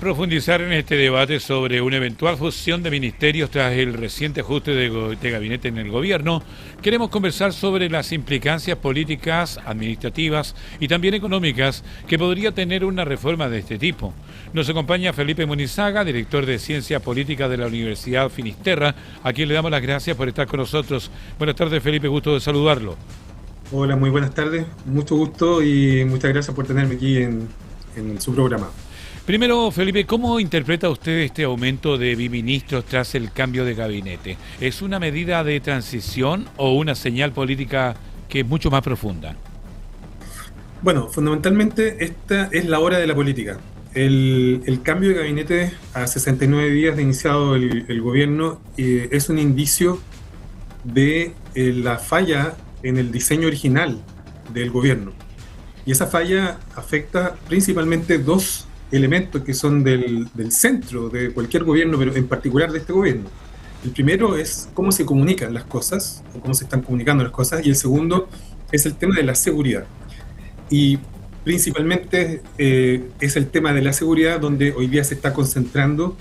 Profundizar en este debate sobre una eventual fusión de ministerios tras el reciente ajuste de gabinete en el gobierno, queremos conversar sobre las implicancias políticas, administrativas y también económicas que podría tener una reforma de este tipo. Nos acompaña Felipe Munizaga, director de Ciencia Política de la Universidad Finisterra, a quien le damos las gracias por estar con nosotros. Buenas tardes, Felipe, gusto de saludarlo. Hola, muy buenas tardes, mucho gusto y muchas gracias por tenerme aquí en su programa. Primero, Felipe, ¿cómo interpreta usted este aumento de biministros tras el cambio de gabinete? ¿Es una medida de transición o una señal política que es mucho más profunda? Bueno, fundamentalmente esta es la hora de la política. El cambio de gabinete a 69 días de iniciado el gobierno es un indicio de la falla en el diseño original del gobierno. Y esa falla afecta principalmente dos elementos que son del centro de cualquier gobierno, pero en particular de este gobierno. El primero es cómo se comunican las cosas, o cómo se están comunicando las cosas, y el segundo es el tema de la seguridad. Y principalmente es el tema de la seguridad donde hoy día se está concentrando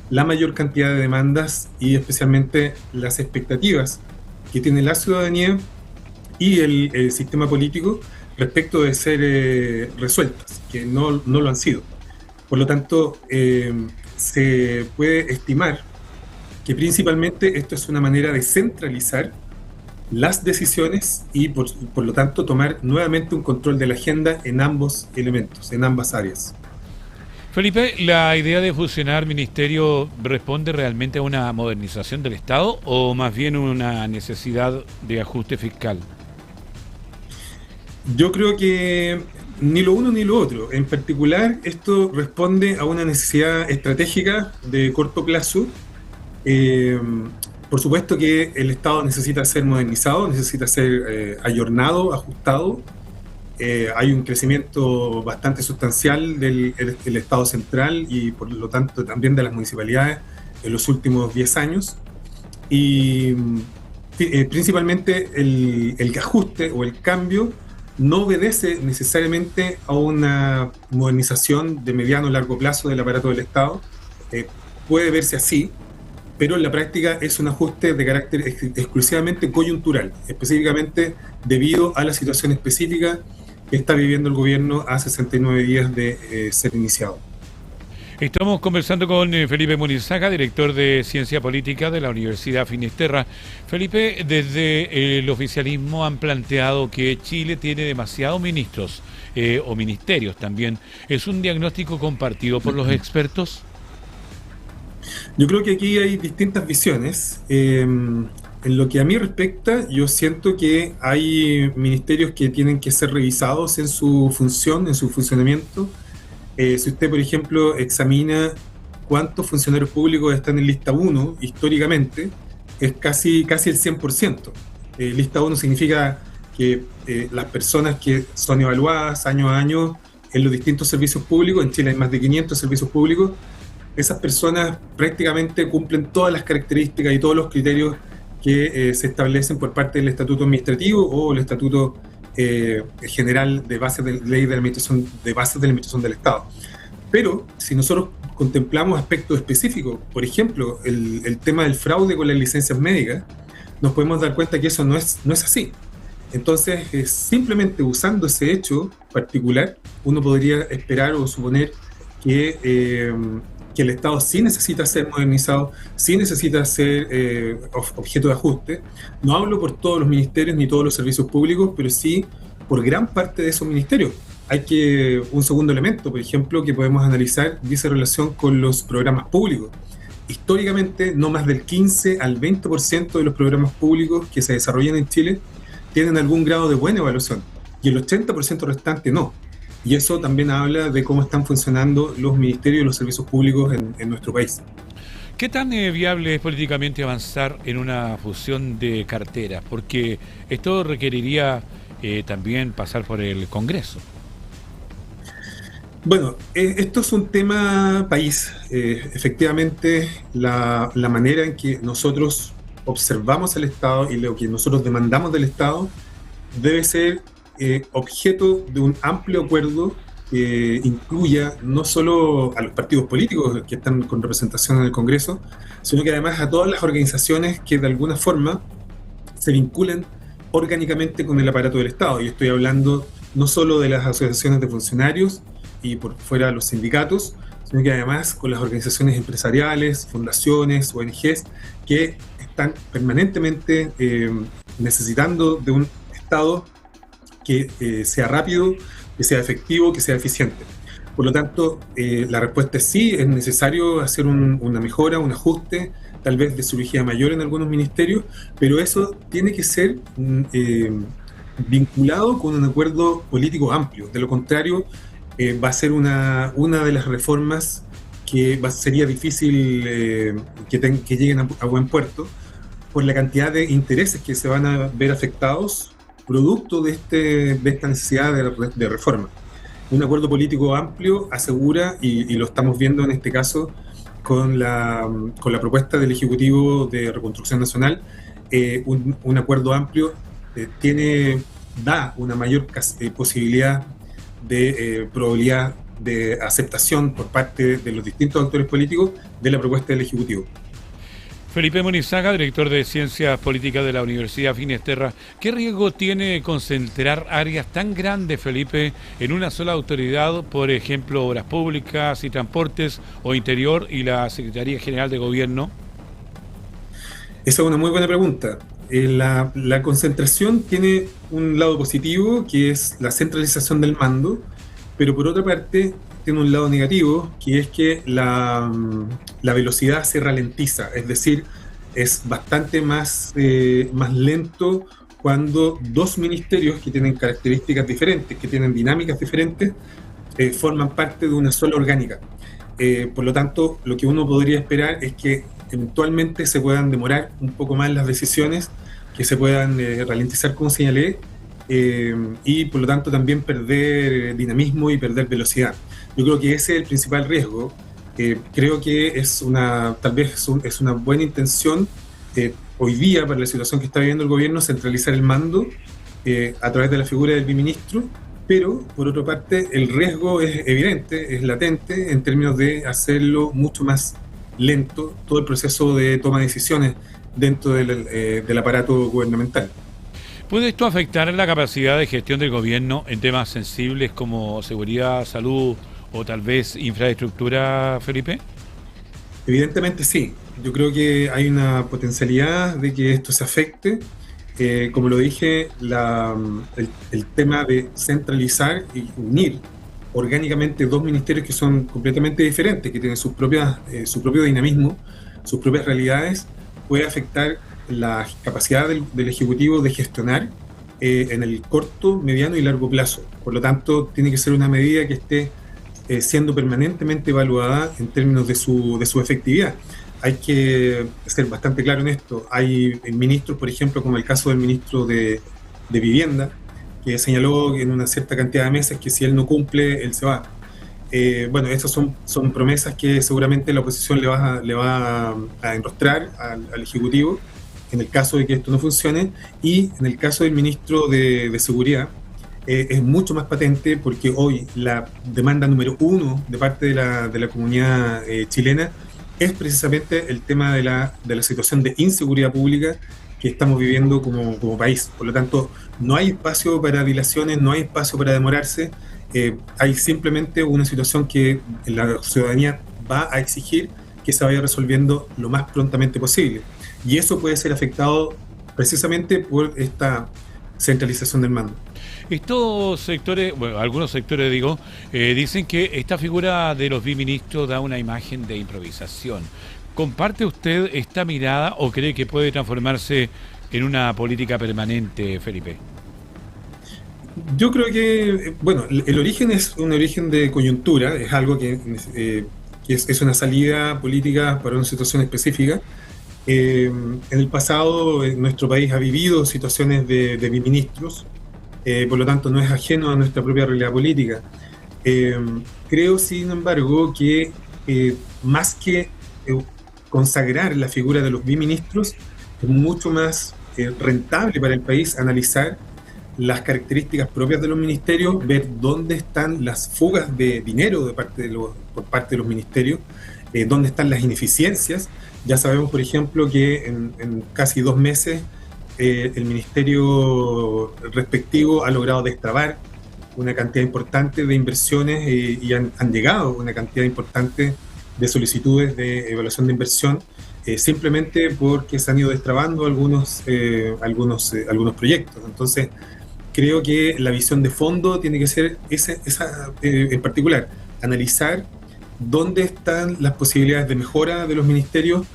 la mayor cantidad de demandas y especialmente las expectativas que tiene la ciudadanía y el sistema político respecto de ser resueltas, que no lo han sido. Por lo tanto, se puede estimar que principalmente esto es una manera de centralizar las decisiones y por lo tanto tomar nuevamente un control de la agenda en ambos elementos, en ambas áreas. Felipe, ¿la idea de fusionar ministerio responde realmente a una modernización del Estado o más bien una necesidad de ajuste fiscal? Yo creo que ni lo uno ni lo otro. En particular, esto responde a una necesidad estratégica de corto plazo. Eh, por supuesto que el Estado necesita ser modernizado, necesita ser ayornado, ajustado. Hay un crecimiento bastante sustancial del Estado central y por lo tanto también de las municipalidades en los últimos 10 años. Y principalmente el ajuste o el cambio no obedece necesariamente a una modernización de mediano o largo plazo del aparato del Estado. Puede verse así, pero en la práctica es un ajuste de carácter exclusivamente coyuntural, específicamente debido a la situación específica que está viviendo el gobierno a 69 días de ser iniciado. Estamos conversando con Felipe Munizaga, director de Ciencia Política de la Universidad Finisterra. Felipe, desde el oficialismo han planteado que Chile tiene demasiados ministros o ministerios también. ¿Es un diagnóstico compartido por los expertos? Yo creo que aquí hay distintas visiones. En lo que a mí respecta, yo siento que hay ministerios que tienen que ser revisados en su función, en su funcionamiento. Si usted, por ejemplo, examina cuántos funcionarios públicos están en lista 1 históricamente, es casi el 100%. Lista 1 significa que las personas que son evaluadas año a año en los distintos servicios públicos, en Chile hay más de 500 servicios públicos, esas personas prácticamente cumplen todas las características y todos los criterios que se establecen por parte del Estatuto Administrativo o el Estatuto General de Bases de Ley de Administración, de Bases de la Administración del Estado. Pero si nosotros contemplamos aspectos específicos, por ejemplo, el tema del fraude con las licencias médicas, nos podemos dar cuenta que eso no es así. Entonces, simplemente usando ese hecho particular, uno podría esperar o suponer que el Estado sí necesita ser modernizado, sí necesita ser objeto de ajuste. No hablo por todos los ministerios ni todos los servicios públicos, pero sí por gran parte de esos ministerios. Un segundo elemento, por ejemplo, que podemos analizar, dice relación con los programas públicos. Históricamente, no más del 15 al 20% de los programas públicos que se desarrollan en Chile tienen algún grado de buena evaluación, y el 80% restante no. Y eso también habla de cómo están funcionando los ministerios y los servicios públicos en nuestro país. ¿Qué tan viable es políticamente avanzar en una fusión de carteras? Porque esto requeriría también pasar por el Congreso. Bueno, esto es un tema país. Efectivamente, la manera en que nosotros observamos el Estado y lo que nosotros demandamos del Estado debe ser objeto de un amplio acuerdo que incluya no solo a los partidos políticos que están con representación en el Congreso, sino que además a todas las organizaciones que de alguna forma se vinculan orgánicamente con el aparato del Estado. Y estoy hablando no solo de las asociaciones de funcionarios y por fuera los sindicatos, sino que además con las organizaciones empresariales, fundaciones, ONGs, que están permanentemente necesitando de un Estado que sea rápido, que sea efectivo, que sea eficiente. Por lo tanto, la respuesta es sí, es necesario hacer una mejora, un ajuste, tal vez de cirugía mayor en algunos ministerios, pero eso tiene que ser vinculado con un acuerdo político amplio. De lo contrario, va a ser una de las reformas que sería difícil que lleguen a buen puerto por la cantidad de intereses que se van a ver afectados producto de esta necesidad de reforma. Un acuerdo político amplio asegura, y lo estamos viendo en este caso con la propuesta del Ejecutivo de Reconstrucción Nacional, un acuerdo amplio da una mayor posibilidad de probabilidad de aceptación por parte de los distintos actores políticos de la propuesta del Ejecutivo. Felipe Monizaga, director de Ciencias Políticas de la Universidad Finisterra. ¿Qué riesgo tiene concentrar áreas tan grandes, Felipe, en una sola autoridad, por ejemplo, Obras Públicas y Transportes o Interior y la Secretaría General de Gobierno? Esa es una muy buena pregunta. La concentración tiene un lado positivo, que es la centralización del mando, pero por otra parte tiene un lado negativo, que es que la velocidad se ralentiza, es decir, es bastante más lento cuando dos ministerios que tienen características diferentes, que tienen dinámicas diferentes, forman parte de una sola orgánica. Por lo tanto, lo que uno podría esperar es que eventualmente se puedan demorar un poco más las decisiones, que se puedan ralentizar, como señalé, y por lo tanto también perder dinamismo y perder velocidad. Yo creo que ese es el principal riesgo. Creo que tal vez es una buena intención hoy día, para la situación que está viviendo el gobierno, centralizar el mando a través de la figura del biministro, pero por otra parte el riesgo es evidente, es latente en términos de hacerlo mucho más lento todo el proceso de toma de decisiones dentro del aparato gubernamental. ¿Puede esto afectar la capacidad de gestión del gobierno en temas sensibles como seguridad, salud o tal vez infraestructura, Felipe? Evidentemente sí. Yo creo que hay una potencialidad de que esto se afecte. Como lo dije, el tema de centralizar y unir orgánicamente dos ministerios que son completamente diferentes, que tienen su propio dinamismo, sus propias realidades, puede afectar la capacidad del Ejecutivo de gestionar en el corto, mediano y largo plazo. Por lo tanto, tiene que ser una medida que esté siendo permanentemente evaluada en términos de su efectividad. Hay que ser bastante claro en esto. Hay ministros, por ejemplo, como el caso del ministro de Vivienda, que señaló en una cierta cantidad de meses que si él no cumple, él se va. Bueno, esas son promesas que seguramente la oposición le va a enrostrar al Ejecutivo en el caso de que esto no funcione, y en el caso del ministro de Seguridad es mucho más patente, porque hoy la demanda número uno de parte de la comunidad chilena es precisamente el tema de la situación de inseguridad pública que estamos viviendo como país. Por lo tanto, no hay espacio para dilaciones, no hay espacio para demorarse, hay simplemente una situación que la ciudadanía va a exigir que se vaya resolviendo lo más prontamente posible. Y eso puede ser afectado precisamente por esta centralización del mando. Estos sectores, bueno, algunos sectores dicen que esta figura de los biministros da una imagen de improvisación. ¿Comparte usted esta mirada o cree que puede transformarse en una política permanente, Felipe? Yo creo que, bueno, el origen es un origen de coyuntura, es algo que es una salida política para una situación específica. En el pasado, nuestro país ha vivido situaciones de biministros, por lo tanto no es ajeno a nuestra propia realidad política. Creo, sin embargo, que más que consagrar la figura de los biministros, es mucho más rentable para el país analizar las características propias de los ministerios, ver dónde están las fugas de dinero por parte de los ministerios, dónde están las ineficiencias. Ya sabemos, por ejemplo, que en casi 2 meses el ministerio respectivo ha logrado destrabar una cantidad importante de inversiones y han llegado una cantidad importante de solicitudes de evaluación de inversión, simplemente porque se han ido destrabando algunos proyectos. Entonces, creo que la visión de fondo tiene que ser esa en particular, analizar dónde están las posibilidades de mejora de los ministerios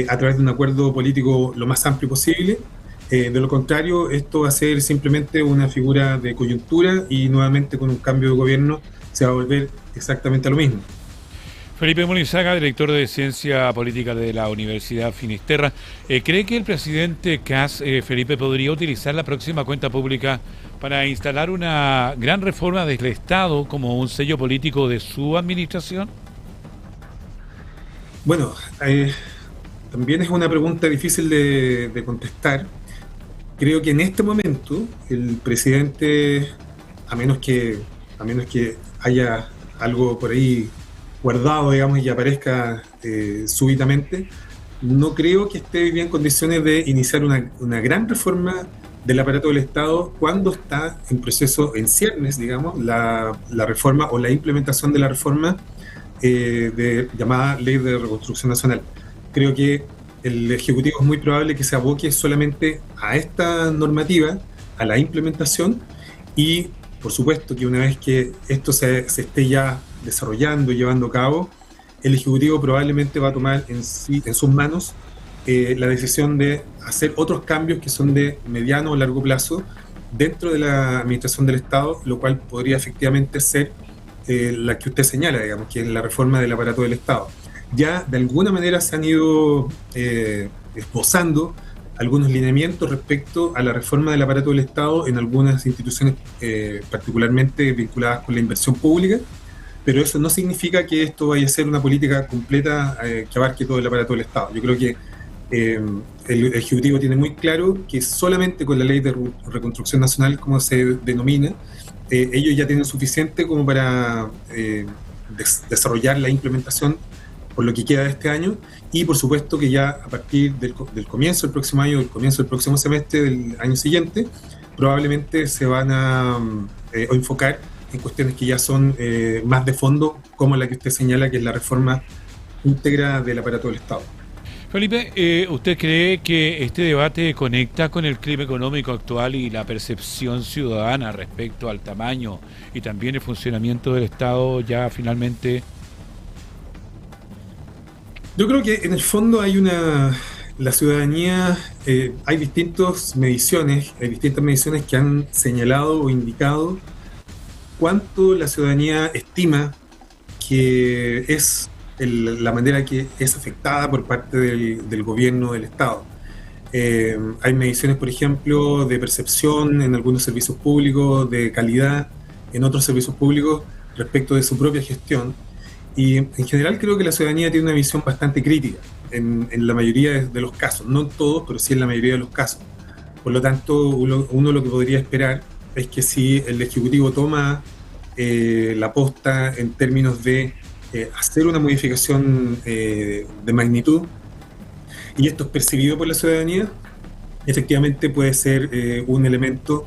a través de un acuerdo político lo más amplio posible. De lo contrario, esto va a ser simplemente una figura de coyuntura y nuevamente con un cambio de gobierno se va a volver exactamente a lo mismo. Felipe Monizaga, director de Ciencia Política de la Universidad Finisterra, ¿cree que el presidente Kast, Felipe, podría utilizar la próxima cuenta pública para instalar una gran reforma del Estado como un sello político de su administración? Bueno, también es una pregunta difícil de contestar. Creo que en este momento el presidente, a menos que haya algo por ahí guardado, digamos, y aparezca súbitamente, no creo que esté bien en condiciones de iniciar una gran reforma del aparato del Estado cuando está en proceso, en ciernes, digamos, la reforma o la implementación de la reforma llamada Ley de Reconstrucción Nacional. Creo que el Ejecutivo es muy probable que se aboque solamente a esta normativa, a la implementación, y por supuesto que una vez que esto se esté ya desarrollando y llevando a cabo, el Ejecutivo probablemente va a tomar en sus manos la decisión de hacer otros cambios que son de mediano o largo plazo dentro de la administración del Estado, lo cual podría efectivamente ser la que usted señala, digamos, que es la reforma del aparato del Estado. Ya de alguna manera se han ido esbozando algunos lineamientos respecto a la reforma del aparato del Estado en algunas instituciones particularmente vinculadas con la inversión pública, pero eso no significa que esto vaya a ser una política completa que abarque todo el aparato del Estado. Yo creo que el Ejecutivo tiene muy claro que solamente con la Ley de Reconstrucción Nacional, como se denomina, ellos ya tienen suficiente como para desarrollar la implementación por lo que queda de este año, y por supuesto que ya a partir del comienzo del próximo año, del comienzo del próximo semestre del año siguiente, probablemente se van a enfocar en cuestiones que ya son más de fondo, como la que usted señala, que es la reforma íntegra del aparato del Estado. Felipe, ¿usted cree que este debate conecta con el clima económico actual y la percepción ciudadana respecto al tamaño y también el funcionamiento del Estado ya finalmente? Yo creo que en el fondo la ciudadanía, hay distintas mediciones que han señalado o indicado cuánto la ciudadanía estima que es la manera que es afectada por parte del gobierno del Estado. Hay mediciones, por ejemplo, de percepción en algunos servicios públicos, de calidad en otros servicios públicos respecto de su propia gestión. Y en general creo que la ciudadanía tiene una visión bastante crítica en la mayoría de los casos, no en todos, pero sí en la mayoría de los casos. Por lo tanto, uno lo que podría esperar es que si el Ejecutivo toma la posta en términos de hacer una modificación de magnitud, y esto es percibido por la ciudadanía, efectivamente puede ser un elemento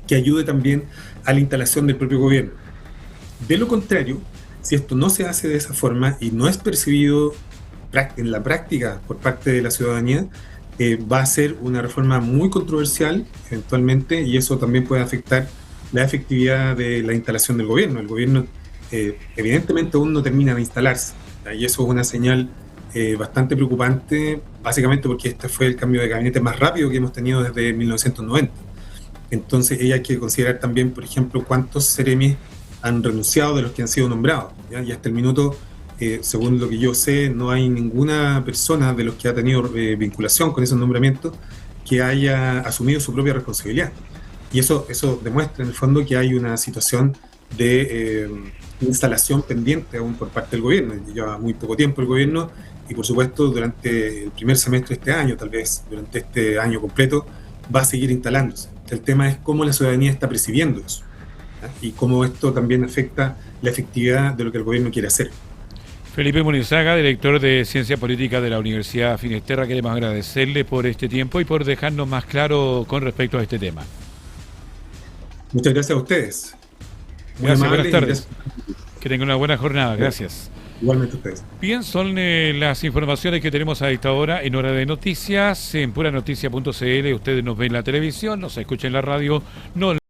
que ayude también a la instalación del propio gobierno. De lo contrario, si esto no se hace de esa forma y no es percibido en la práctica por parte de la ciudadanía, va a ser una reforma muy controversial eventualmente, y eso también puede afectar la efectividad de la instalación del gobierno. El gobierno evidentemente aún no termina de instalarse, y eso es una señal bastante preocupante, básicamente porque este fue el cambio de gabinete más rápido que hemos tenido desde 1990. Entonces hay que considerar también, por ejemplo, cuántos seremis han renunciado de los que han sido nombrados, ¿ya? Y hasta el minuto, según lo que yo sé, no hay ninguna persona de los que ha tenido vinculación con esos nombramientos que haya asumido su propia responsabilidad. Y eso demuestra en el fondo que hay una situación de instalación pendiente aún por parte del gobierno. Lleva muy poco tiempo el gobierno, y por supuesto durante el primer semestre de este año, tal vez durante este año completo, va a seguir instalándose. El tema es cómo la ciudadanía está percibiendo eso, ¿ya? Y cómo esto también afecta la efectividad de lo que el gobierno quiere hacer. Felipe Munizaga, director de Ciencia Política de la Universidad Finisterra, queremos agradecerle por este tiempo y por dejarnos más claro con respecto a este tema. Muchas gracias a ustedes. Muy Gracias, buenas amables y tardes. gracias. Que tengan una buena jornada, gracias. Igualmente a ustedes. Bien, son las informaciones que tenemos a esta hora en Hora de Noticias, en puranoticia.cl. Ustedes nos ven en la televisión, nos escuchan en la radio, no